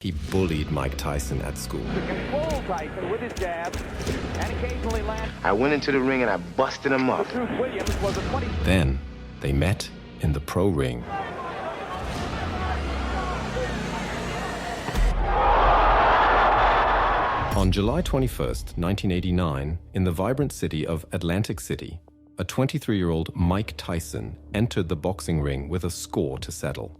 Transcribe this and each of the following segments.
He bullied Mike Tyson at school. To control Tyson with his jab and occasionally land. I went into the ring and I busted him up. Williams was a 20. Then they met in the pro ring. On July 21st, 1989, in the vibrant city of Atlantic City, a 23-year-old Mike Tyson entered the boxing ring with a score to settle.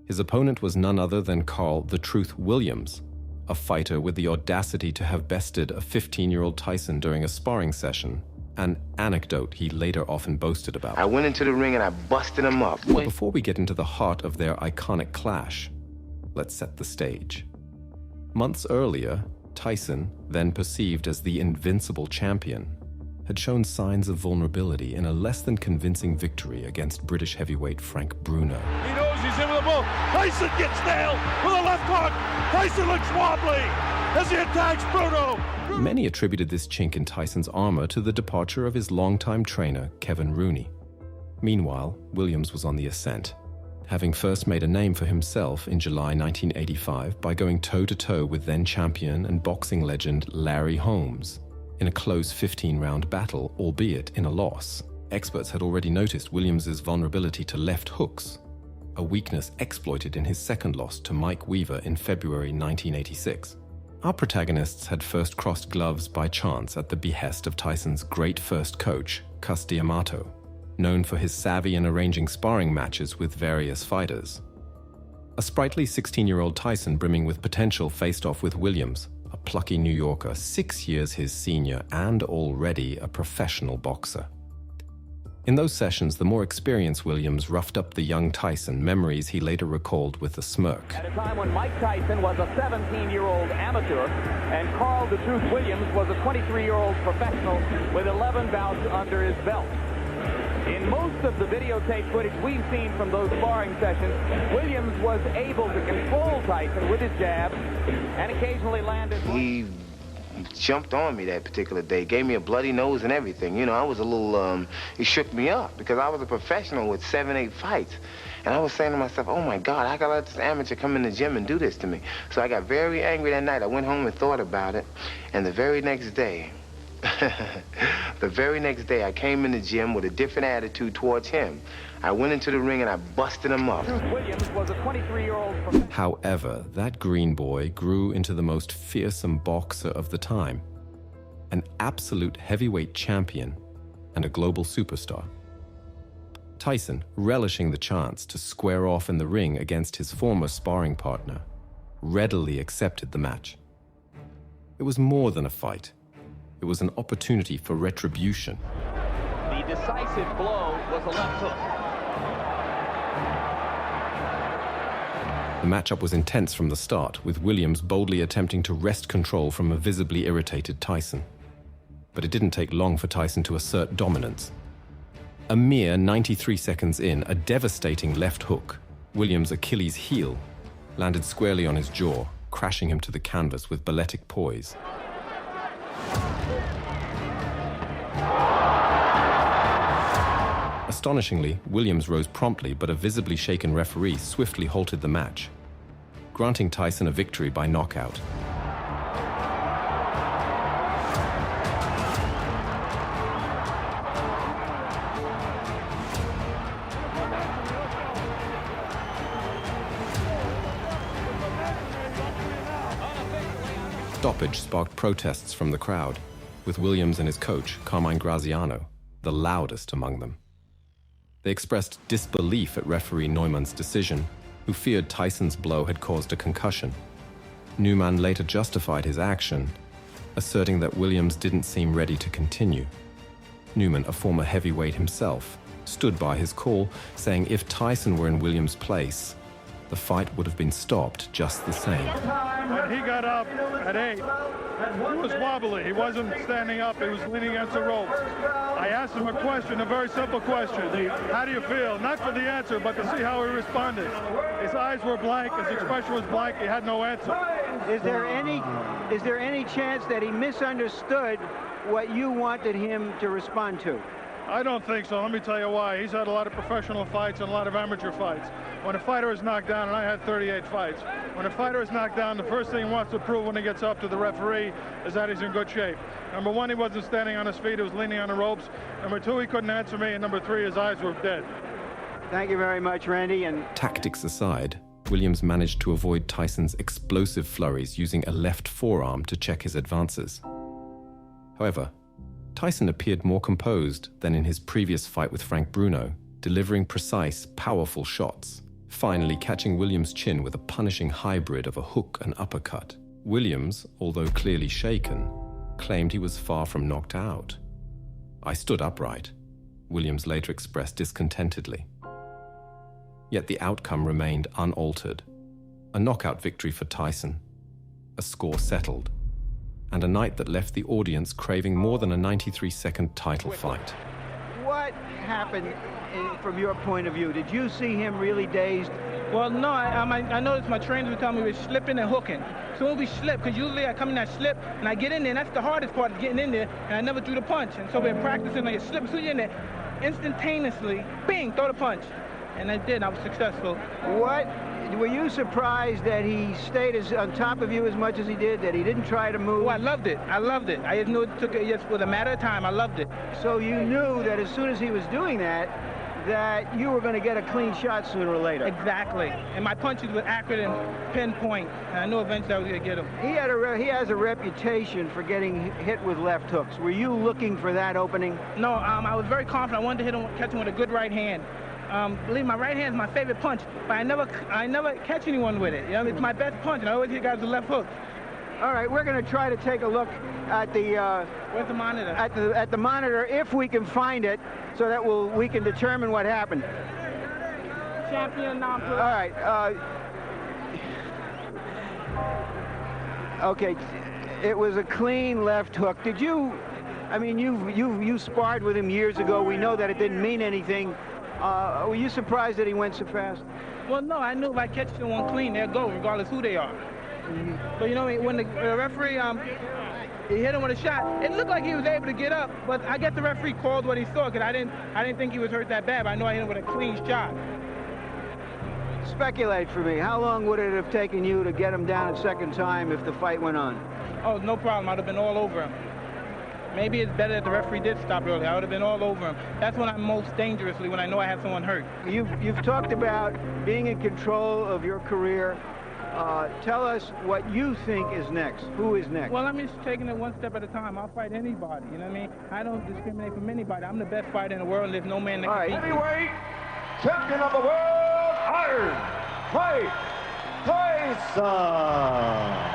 His opponent was none other than Carl "The Truth" Williams, a fighter with the audacity to have bested a 15-year-old Tyson during a sparring session, an anecdote he later often boasted about. I went into the ring and I busted him up. But before we get into the heart of their iconic clash, let's set the stage. Months earlier, Tyson, then perceived as the invincible champion, had shown signs of vulnerability in a less than convincing victory against British heavyweight Frank Bruno. He knows he's in with the ball. Tyson gets nailed with a left hook. Tyson looks wobbly as he attacks Bruno. Many attributed this chink in Tyson's armor to the departure of his longtime trainer, Kevin Rooney. Meanwhile, Williams was on the ascent, having first made a name for himself in July 1985 by going toe-to-toe with then-champion and boxing legend Larry Holmes in a close 15-round battle, albeit in a loss. Experts had already noticed Williams's vulnerability to left hooks, a weakness exploited in his second loss to Mike Weaver in February 1986. Our protagonists had first crossed gloves by chance at the behest of Tyson's great first coach, Cus D'Amato, known for his savvy in arranging sparring matches with various fighters. A sprightly 16-year-old Tyson brimming with potential faced off with Williams, a plucky New Yorker 6 years his senior and already a professional boxer. In those sessions, the more experienced Williams roughed up the young Tyson, memories he later recalled with a smirk. At a time when Mike Tyson was a 17-year-old amateur and Carl "The Truth" Williams was a 23-year-old professional with 11 bouts under his belt. In most of the videotape footage we've seen from those sparring sessions, Williams was able to control Tyson with his jab and occasionally landed. He jumped on me that particular day, gave me a bloody nose and everything. You know, I was a little, he shook me up because I was a professional with 7, 8 fights. And I was saying to myself, oh my God, I gotta let this amateur come in the gym and do this to me. So I got very angry that night. I went home and thought about it. And the very next day, I came in the gym with a different attitude towards him. I went into the ring and I busted him up. Williams was a 23-year-old. However, that green boy grew into the most fearsome boxer of the time, an absolute heavyweight champion and a global superstar. Tyson, relishing the chance to square off in the ring against his former sparring partner, readily accepted the match. It was more than a fight. It was an opportunity for retribution. The decisive blow was a left hook. The matchup was intense from the start, with Williams boldly attempting to wrest control from a visibly irritated Tyson. But it didn't take long for Tyson to assert dominance. A mere 93 seconds in, a devastating left hook, Williams' Achilles heel, landed squarely on his jaw, crashing him to the canvas with balletic poise. Astonishingly, Williams rose promptly, but a visibly shaken referee swiftly halted the match, granting Tyson a victory by knockout. Stoppage sparked protests from the crowd, with Williams and his coach, Carmine Graziano, the loudest among them. They expressed disbelief at referee Neumann's decision, who feared Tyson's blow had caused a concussion. Neumann later justified his action, asserting that Williams didn't seem ready to continue. Neumann, a former heavyweight himself, stood by his call, saying if Tyson were in Williams' place, the fight would have been stopped just the same. When he got up at 8, he was wobbly. He wasn't standing up. He was leaning against the ropes. I asked him a question, a very simple question. How do you feel? Not for the answer, but to see how he responded. His eyes were blank. His expression was blank. He had no answer. Is there any chance that he misunderstood what you wanted him to respond to? I don't think so. Let me tell you why. He's had a lot of professional fights and a lot of amateur fights. When a fighter is knocked down, and I had 38 fights, When a fighter is knocked down, the first thing he wants to prove when he gets up to the referee is that he's in good shape. Number one, he wasn't standing on his feet, he was leaning on the ropes. Number two, he couldn't answer me, and number three, his eyes were dead. Thank you very much, Randy. And Tactics aside, Williams managed to avoid Tyson's explosive flurries using a left forearm to check his advances. However, Tyson appeared more composed than in his previous fight with Frank Bruno, delivering precise, powerful shots, finally catching Williams' chin with a punishing hybrid of a hook and uppercut. Williams, although clearly shaken, claimed he was far from knocked out. "I stood upright," Williams later expressed discontentedly. Yet the outcome remained unaltered. A knockout victory for Tyson, a score settled, and a night that left the audience craving more than a 93-second title fight. what happened from your point of view? Did you see him really dazed? Well, no, I noticed my trainers would tell me we were slipping and hooking. So when we slip, because usually I come in that slip and I get in there, and that's the hardest part of getting in there, and I never threw the punch. And so we're practicing, like, slip, as soon as you're in there, instantaneously, bing, throw the punch. And I did, I was successful. What? Were you surprised that he stayed on top of you as much as he did, that he didn't try to move? Oh, I loved it. I loved it. I just knew it took it just for a matter of time. I loved it. So you knew that as soon as he was doing that you were going to get a clean shot sooner or later. Exactly. And my punches were accurate and pinpoint. And I knew eventually I was going to get him. He has a reputation for getting hit with left hooks. Were you looking for that opening? No, I was very confident. I wanted to hit him, catch him with a good right hand. Believe me, my right hand is my favorite punch, but I never catch anyone with it. You know, it's my best punch, and I always hit guys with left hook. All right, we're going to try to take a look at the where's the monitor? At the monitor, if we can find it, so that we can determine what happened. Champion non-pro. All right. Okay, it was a clean left hook. Did you? I mean, you sparred with him years ago. We know that it didn't mean anything. Were you surprised that he went so fast? Well, no, I knew if I catch someone clean, they'll go, regardless who they are. But you know, when the referee he hit him with a shot, it looked like he was able to get up, but I guess the referee called what he saw, because I didn't think he was hurt that bad, but I know I hit him with a clean shot. Speculate for me. How long would it have taken you to get him down a second time if the fight went on? Oh, no problem. I'd have been all over him. Maybe it's better that the referee did stop early. I would have been all over him. That's when I'm most dangerously, when I know I have someone hurt. You've talked about being in control of your career. Tell us what you think is next. Who is next? Well, I'm just taking it one step at a time. I'll fight anybody, you know what I mean? I don't discriminate from anybody. I'm the best fighter in the world, and there's no man that can beat me. Heavyweight champion of the world, Iron Mike Tyson.